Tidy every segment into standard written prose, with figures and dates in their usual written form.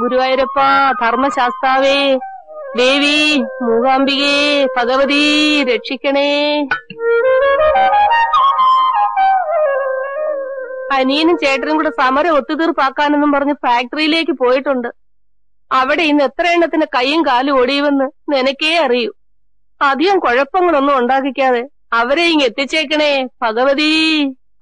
ഗുരുവായൂരപ്പ, ധർമ്മശാസ്താവേ, ദേവി, മൂകാംബികേ, ഭഗവതി രക്ഷിക്കണേ. അനിയനും ചേട്ടനും കൂടെ സമരം ഒത്തുതീർപ്പാക്കാനെന്നും പറഞ്ഞ് ഫാക്ടറിയിലേക്ക് പോയിട്ടുണ്ട്. അവിടെ ഇന്ന് എത്ര എണ്ണത്തിന് കൈയും കാലും ഒടിയുമെന്ന് നിനക്കേ അറിയൂ. അധികം കുഴപ്പങ്ങളൊന്നും ഉണ്ടാക്കിക്കാതെ അവരെ ഇങ്ങ് എത്തിച്ചേക്കണേ ഭഗവതി.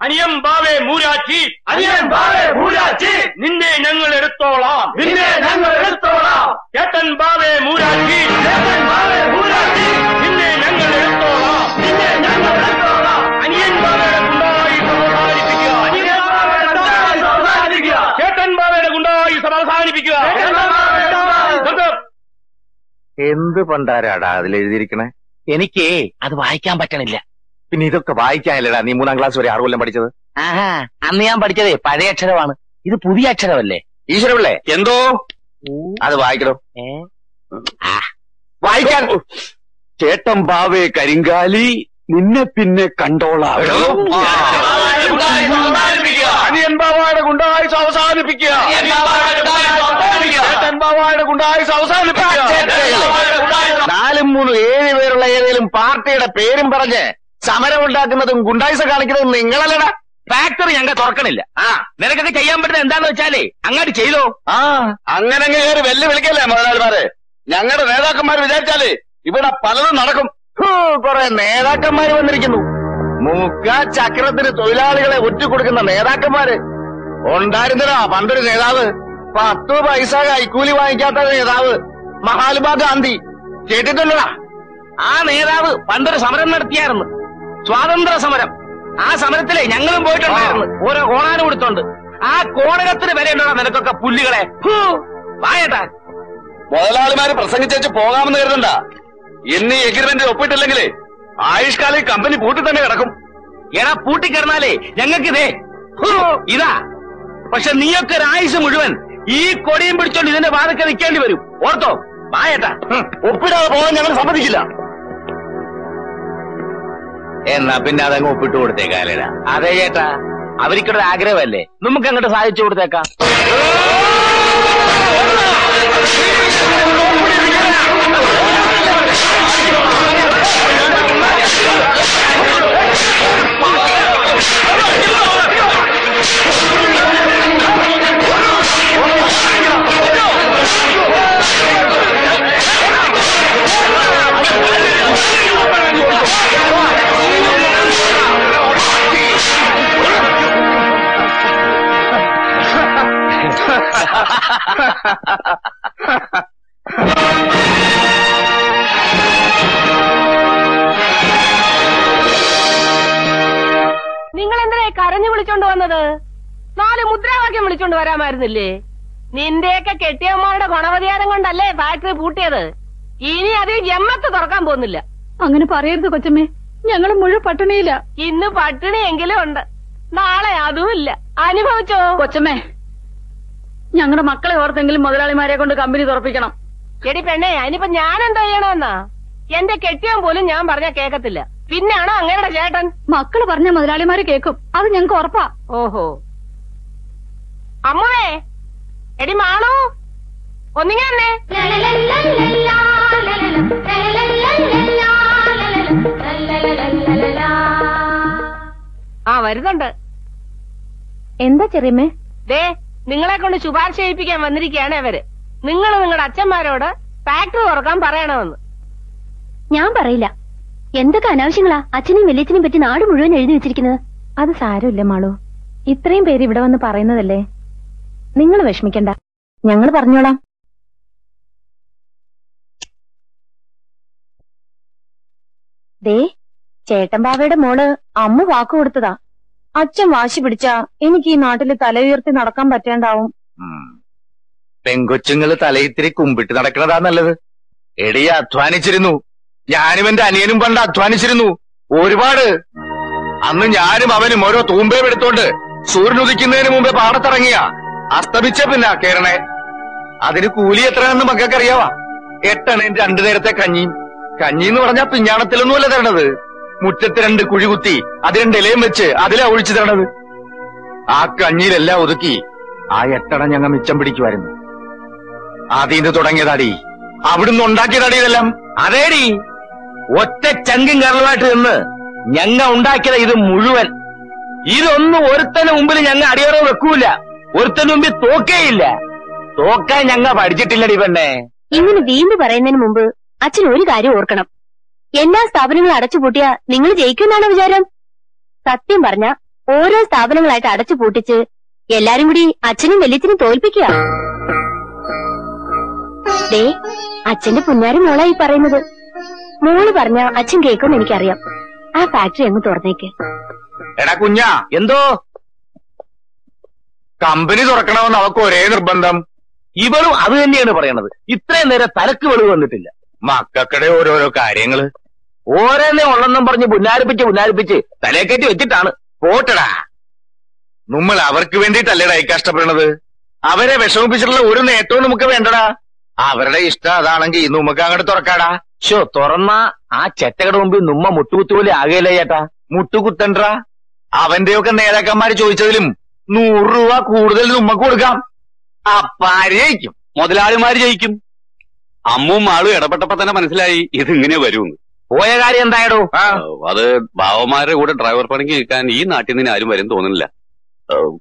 അനിയൻ ബാവേ മൂരാച്ചി, അനിയൻ ബാവേ മൂരാച്ചി, നിന്നെ ഞങ്ങൾ എടുത്തോളാം, നിന്നെ ഞങ്ങൾ എടുത്തോളാം. ചേട്ടൻ ബാവേ മൂരാച്ചി, ചേട്ടൻ ബാവേ മൂരാച്ചി, നിന്നെ ഞങ്ങൾ എടുത്തോളാം, നിന്നെ ഞങ്ങൾ എടുത്തോളാം. അനിയൻ ബാവയുടെ ഗുണ്ടായി അവസാനിപ്പിക്കുക, അനിയൻ ബാവയുടെ ഗുണ്ടായി അവസാനിപ്പിക്കുക, ചേട്ടൻ ബാവയുടെ ഗുണ്ടായി അവസാനിപ്പിക്കുക. എന്ത് പണ്ടാരാടാ അതിലെഴുതിയിരിക്കണേ? എനിക്ക് അത് വായിക്കാൻ പറ്റണില്ല. പിന്നെ ഇതൊക്കെ വായിക്കാനല്ലടാ നീ 3ാം ക്ലാസ് വരെ 6 കൊല്ലം പഠിച്ചത്? ആഹാ, അന്ന് ഞാൻ പഠിച്ചതേ പഴയ അക്ഷരമാണ്, ഇത് പുതിയ അക്ഷരമല്ലേ? ഈശ്വരപിള്ളേ, എന്തോ അത് വായിക്കണോ? വായിക്കാൻ. ചേട്ടൻ ബാവേ കരിങ്കാലി, നിന്നെ പിന്നെ കണ്ടോളാം. അനിയൻ ബാവയുടെ ഗുണ്ടായുസ് അവസാനിപ്പിക്കുക, ചേട്ടൻ ബാവയുടെ ഗുണ്ടായുസ് അവസാനിപ്പിക്കുക. 4, 3, 7 പേരുള്ള ഏതെങ്കിലും പാർട്ടിയുടെ പേരും പറഞ്ഞ് സമരം ഉണ്ടാക്കുന്നതും ഗുണ്ടായിസ കാണിക്കുന്നതും നിങ്ങളല്ലടാ. ഫാക്ടറി ഞങ്ങൾ തുറക്കണില്ല. നിനക്കൊക്കെ ചെയ്യാൻ പറ്റുന്നത് എന്താന്ന് വെച്ചാലേ അങ്ങോട്ട് ചെയ്തോ. അങ്ങനെ കയറി വെല്ലുവിളിക്കല്ലേ മുതലാളിമാരെ. ഞങ്ങളുടെ നേതാക്കന്മാർ വിചാരിച്ചാലേ ഇവിടെ പലതും നടക്കും. കുറെ നേതാക്കന്മാര് വന്നിരിക്കുന്നു. മുക്ക ചക്രത്തിന് തൊഴിലാളികളെ ഒറ്റുകൊടുക്കുന്ന നേതാക്കന്മാര് ഉണ്ടായിരുന്നടാ പണ്ടൊരു നേതാവ്. 10 പൈസ കൈക്കൂലി വാങ്ങിക്കാത്ത നേതാവ് മഹാത്മാഗാന്ധി. കേട്ടിട്ടുണ്ടടാ? ആ നേതാവ് പണ്ടൊരു സമരം നടത്തിയായിരുന്നു, സ്വാതന്ത്ര്യ സമരം. ആ സമരത്തിലെ ഞങ്ങളും പോയിട്ടുണ്ടായിരുന്നു, ഓരോ കോണാനും കൊടുത്തോണ്ട്. ആ കോണകത്തിന് വരെയുണ്ടോ നിനക്കൊക്കെ പുല്ലുകളെ. വായട്ടാ, മുതലാളിമാര് പ്രസംഗിച്ചു പോകാമെന്ന് കരുതണ്ട. എന്നീ എഗ്രിമെന്റ് ഒപ്പിട്ടില്ലെങ്കിലേ ആയുഷ്കാലം കമ്പനി പൂട്ടി തന്നെ കിടക്കും. എടാ പൂട്ടിക്കിടന്നാലേ ഞങ്ങൾക്കിതേ ഇതാ. പക്ഷെ നീയൊക്കെ ഒരു ആയുസ് മുഴുവൻ ഈ കൊടിയും പിടിച്ചോണ്ട് ഇതിന്റെ വാതൊക്കെ നിൽക്കേണ്ടി വരും. ഓർത്തോ? വായട്ടാ, ഒപ്പിടാതെ പോകാൻ ഞങ്ങൾ സമ്മതിക്കില്ല. എന്നാ പിന്നെ അതങ്ങ് ഒപ്പിട്ട് കൊടുത്തേക്കാലേടാ. അതെ ചേട്ടാ, അവർക്കൊരു ആഗ്രഹമല്ലേ, നമുക്ക് അങ്ങോട്ട് സാധിച്ചു കൊടുത്തേക്കാം. നിങ്ങളെന്തിനാ കരഞ്ഞു വിളിച്ചോണ്ട് വന്നത്? 4 മുദ്രാവാക്യം വിളിച്ചോണ്ട് വരാമായിരുന്നില്ലേ? നിന്റെയൊക്കെ കെട്ടിയമ്മമാരുടെ ഗുണവധികാരം കൊണ്ടല്ലേ ഫാക്ടറി പൂട്ടിയത്. ഇനി അത് ജമ്മത്ത് തുറക്കാൻ പോകുന്നില്ല. അങ്ങനെ പറയരുത് കൊച്ചമ്മേ, ഞങ്ങൾ മുഴുവൻ പട്ടിണിയില്ല. ഇന്ന് പട്ടിണിയെങ്കിലും ഉണ്ട്, നാളെ അതുമില്ല. അനുഭവിച്ചോ കൊച്ചമ്മേ? ഞങ്ങളുടെ മക്കളെ ഓർത്തെങ്കിലും മുതലാളിമാരെ കൊണ്ട് കമ്പനി തുറപ്പിക്കണം. എടി പെണ്ണേ, അതിനിപ്പോ ഞാൻ എന്താ ചെയ്യണമെന്നാ? എന്റെ കെട്ടിയാൻ പോലും ഞാൻ പറഞ്ഞാ കേക്കത്തില്ല, പിന്നാണോ അങ്ങയുടെ ചേട്ടൻ? മക്കള് പറഞ്ഞ മുതലാളിമാര് കേക്കും, അത് ഞങ്ങക്ക് ഉറപ്പാ. ഓഹോ. അമ്മേ, എടി മാളു, ഒന്നിങ്ങനെ വരുന്നുണ്ട്. എന്താ ചെറിയമ്മേ? ദേ, നിങ്ങളെ കൊണ്ട് ശുപാർശ ചെയ്യിപ്പിക്കാൻ വന്നിരിക്കുകയാണ് അവര്. നിങ്ങൾ നിങ്ങളുടെ അച്ഛന്മാരോട് ഫാക്ടറി തുറക്കാൻ പറയണമെന്ന്. ഞാൻ പറയില്ല. എന്തൊക്കെ അനാവശ്യങ്ങളാ അച്ഛനെയും വലിയച്ഛനെയും പറ്റി നാട് മുഴുവൻ എഴുതി വെച്ചിരിക്കുന്നത്. അത് സാരമില്ല മാളു, ഇത്രയും പേര് ഇവിടെ വന്ന് പറയുന്നതല്ലേ. നിങ്ങൾ വിഷമിക്കണ്ട, ഞങ്ങൾ പറഞ്ഞോളാം. ദേ, ചേട്ടൻ ബാവയുടെ മോള് അമ്മ വാക്കു കൊടുത്തതാ. അച്ഛൻ വാശി പിടിച്ചാ എനിക്ക് ഈ നാട്ടില് തല ഉയർത്തി നടക്കാൻ പറ്റേണ്ടാവും. പെങ്കൊച്ചുങ്ങള് തലയിത്തിരി കുമ്പിട്ട് നടക്കണതാ നല്ലത്. എടി, അധ്വാനിച്ചിരുന്നു. ഞാനും എന്റെ അനിയനും പണ്ട് അധ്വാനിച്ചിരുന്നു ഒരുപാട്. അന്ന് ഞാനും അവനും ഓരോ തൂമ്പയും എടുത്തോണ്ട് സൂര്യൻ ഉദിക്കുന്നതിന് മുമ്പേ പാടത്തിറങ്ങിയ അസ്തമിച്ച പിന്നെ കേറണേ. അതിന് കൂലി എത്രയാണെന്ന് മക്കൾക്കറിയാവാ. 8 അണയും 2 നേരത്തെ കഞ്ഞിയും. കഞ്ഞിന്ന് പറഞ്ഞാ പിഞ്ഞാണത്തിലൊന്നുമല്ല തരണത്. മുറ്റത്ത് 2 കുഴി കുത്തി അത് 2 ഇലയും വെച്ച് അതിലാ ഒഴിച്ചു തരണത്. ആ കഞ്ഞിയിലെല്ലാം ഒതുക്കി ആ 8 അണ ഞങ്ങൾ മിച്ചം പിടിക്കുമായിരുന്നു. അതിന് തുടങ്ങിയതാടി, അവിടുന്ന് ഉണ്ടാക്കിയതാടി ഇതെല്ലാം. അതേടി, ഒറ്റ ചങ്കും കരളുമായിട്ട് നിന്ന് ഞങ്ങ ഉണ്ടാക്കിയത് ഇത് മുഴുവൻ. ഇതൊന്നും ഒരുത്തന് മുമ്പിൽ ഞങ്ങ അടിയറ വെക്കൂല, ഒരുത്തന് മുമ്പിൽ തോക്കേയില്ല. തോക്കാൻ ഞങ്ങ പഠിച്ചിട്ടില്ലടി പെണ്ണെ. ഇങ്ങനെ വീണ്ടും പറയുന്നതിന് മുമ്പ് അച്ഛൻ ഒരു കാര്യം ഓർക്കണം. എല്ലാ സ്ഥാപനങ്ങളും അടച്ചുപൂട്ടിയാ നിങ്ങൾ ജയിക്കുമെന്നാണോ വിചാരം? സത്യം പറഞ്ഞ ഓരോ സ്ഥാപനങ്ങളായിട്ട് അടച്ചു പൂട്ടിച്ച് എല്ലാരും കൂടി അച്ഛനും വല്യച്ഛനും തോൽപ്പിക്കുക. ദേ, അച്ഛന്റെ പുന്നാരി മോളായി പറയുന്നത്. മോള് പറഞ്ഞ അച്ഛൻ കേൾക്കുമെന്ന് എനിക്കറിയാം. ആ ഫാക്ടറി അങ്ങ് തുറന്നേക്ക്. എടാ കുഞ്ഞാ, എന്തോ കമ്പനി തുറക്കണമെന്ന് അവക്ക് ഒരേ നിർബന്ധം. ഇവളും അത് തന്നെയാണ് പറയണത്. ഇത്രയും നേരം തലക്ക് വെളിവ് വന്നിട്ടില്ല. മക്കൾക്കിടെ ഓരോരോ കാര്യങ്ങള് ഓരോന്നേ ഉള്ളെന്നും പറഞ്ഞ് പുന്നാരിപ്പിച്ച് തലയെക്കറ്റി വെച്ചിട്ടാണ്. പോട്ടടാ, നമ്മൾ അവർക്ക് വേണ്ടിയിട്ടല്ലേടാ ഈ കഷ്ടപ്പെടുന്നത്. അവരെ വിഷമിപ്പിച്ചിട്ടുള്ള ഒരു നേട്ടവും നമുക്ക് വേണ്ടടാ. അവരുടെ ഇഷ്ടം അതാണെങ്കിൽ നമുക്ക് അങ്ങോട്ട് തുറക്കാടാ. തുറന്ന ആ ചെറ്റകളുടെ മുമ്പിൽ നമ്മ മുട്ടുകുത്തുപോലെ ആകെയല്ലേ ചേട്ടാ. മുട്ടുകുത്തണ്ടാ, അവന്റെയൊക്കെ നേതാക്കന്മാര് ചോദിച്ചതിലും 100 രൂപ കൂടുതൽ നമ്മക്ക് കൊടുക്കാം. അപ്പാര് ജയിക്കും? മുതലാളിമാര് ജയിക്കും. അമ്മും ആളും ഇടപെട്ടപ്പോ തന്നെ മനസ്സിലായി ഇതിങ്ങനെ വരുമെന്ന്. പോയ കാര്യം എന്തായടോ? അത് ബാവമാരുടെ കൂടെ ഡ്രൈവർ പണിക്ക് നിൽക്കാൻ ഈ നാട്ടിൽ നിന്ന് ആരും വരും തോന്നുന്നില്ല.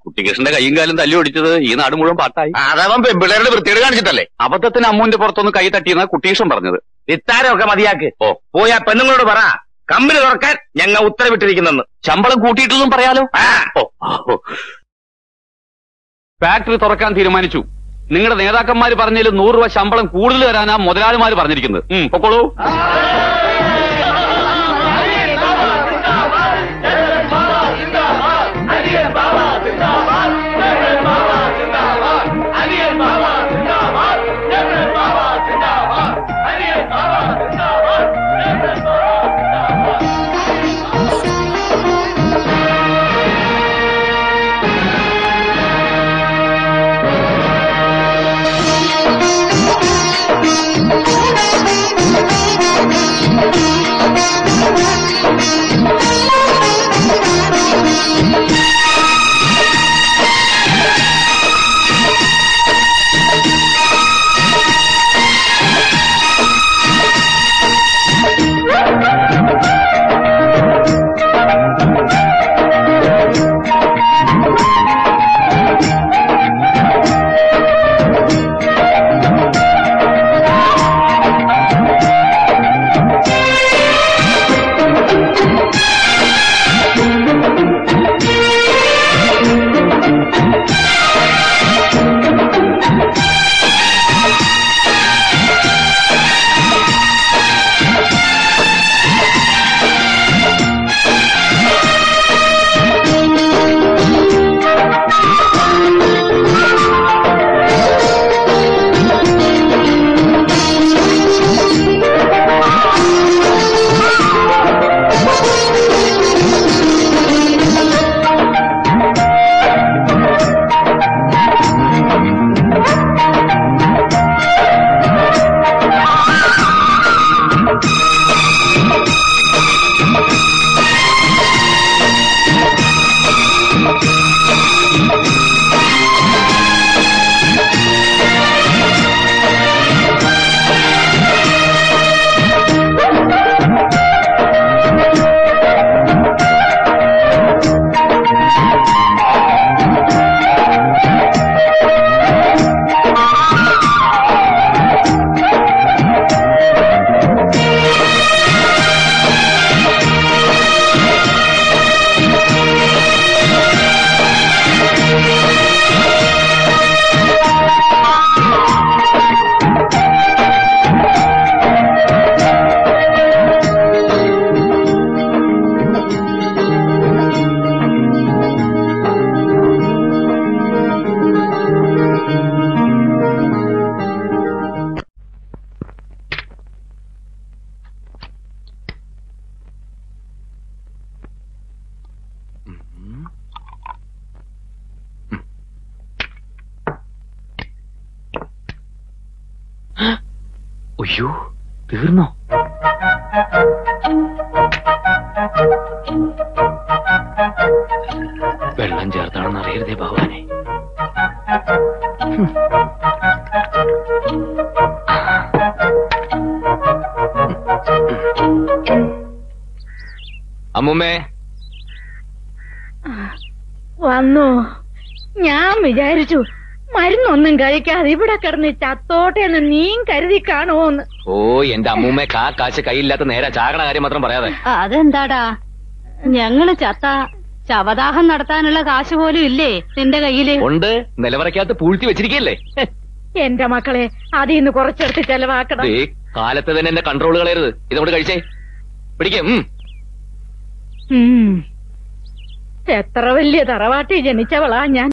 കുട്ടികൃഷ്ണന്റെ കൈയും കാലും തല്ലി ഓടിച്ചത് ഈ നാട് മുഴുവൻ പാട്ടായി. അതവൻ പെമ്പിള്ളേരുടെ വൃത്തിയോട് കാണിച്ചിട്ടല്ലേ. അബദ്ധത്തിന് അമ്മുവിന്റെ പുറത്തൊന്ന് കൈ തട്ടിയെന്നാ കുട്ടികൃഷ്ണൻ പറഞ്ഞത്. വിത്താരമൊക്കെ മതിയാക്ക്. പോയ പെണ്ണുങ്ങളോട് പറ കമ്പനി തുറക്കാൻ ഞങ്ങൾ ഉത്തരവിട്ടിരിക്കുന്നെന്ന്. ശമ്പളം കൂട്ടിയിട്ടൊന്നും പറയാലോ. ഫാക്ടറി തുറക്കാൻ തീരുമാനിച്ചു. നിങ്ങളുടെ നേതാക്കന്മാര് പറഞ്ഞതിൽ 100 രൂപ ശമ്പളം കൂടുതൽ തരാനാ മുതലാളിമാര് പറഞ്ഞിരിക്കുന്നത്. പൊക്കോളൂ. അയ്യോ, തീർന്നോ? വെള്ളം ചേർത്താണെന്ന് അറിയരുതേ ഭഗവാനെ. അമ്മൂമ്മേ വന്നു. ഞാൻ വിചാരിച്ചു മരുന്നൊന്നും കഴിക്കാതെ ഇവിടെ കിടന്ന് ചത്തോട്ടെ എന്ന് നീ കരുതി കാണുമോന്ന്. ഓ എന്റെ അമ്മൂമ്മ കാശ് കയ്യില്ലാത്ത നേരെ ചാകണ കാര്യം മാത്രം പറയാതെ. അതെന്താടാ, ഞങ്ങള് ചത്ത ശവദാഹം നടത്താനുള്ള കാശ് പോലും ഇല്ലേ നിന്റെ കയ്യില്? ഉണ്ട്, നിലവറയ്ക്കകത്ത് പൂഴ്ത്തി വെച്ചിരിക്കല്ലേ. എന്റെ മക്കളെ, അതിൽ നിന്ന് കുറച്ചെടുത്ത് ചെലവാക്കണം. കാലത്ത് തന്നെ എന്റെ കൺട്രോൾ കളയരുത്. ഇതോട് കഴിച്ചേ, പിടിക്കും. എത്ര വലിയ തറവാട്ടി ജനിച്ചവളാ ഞാൻ.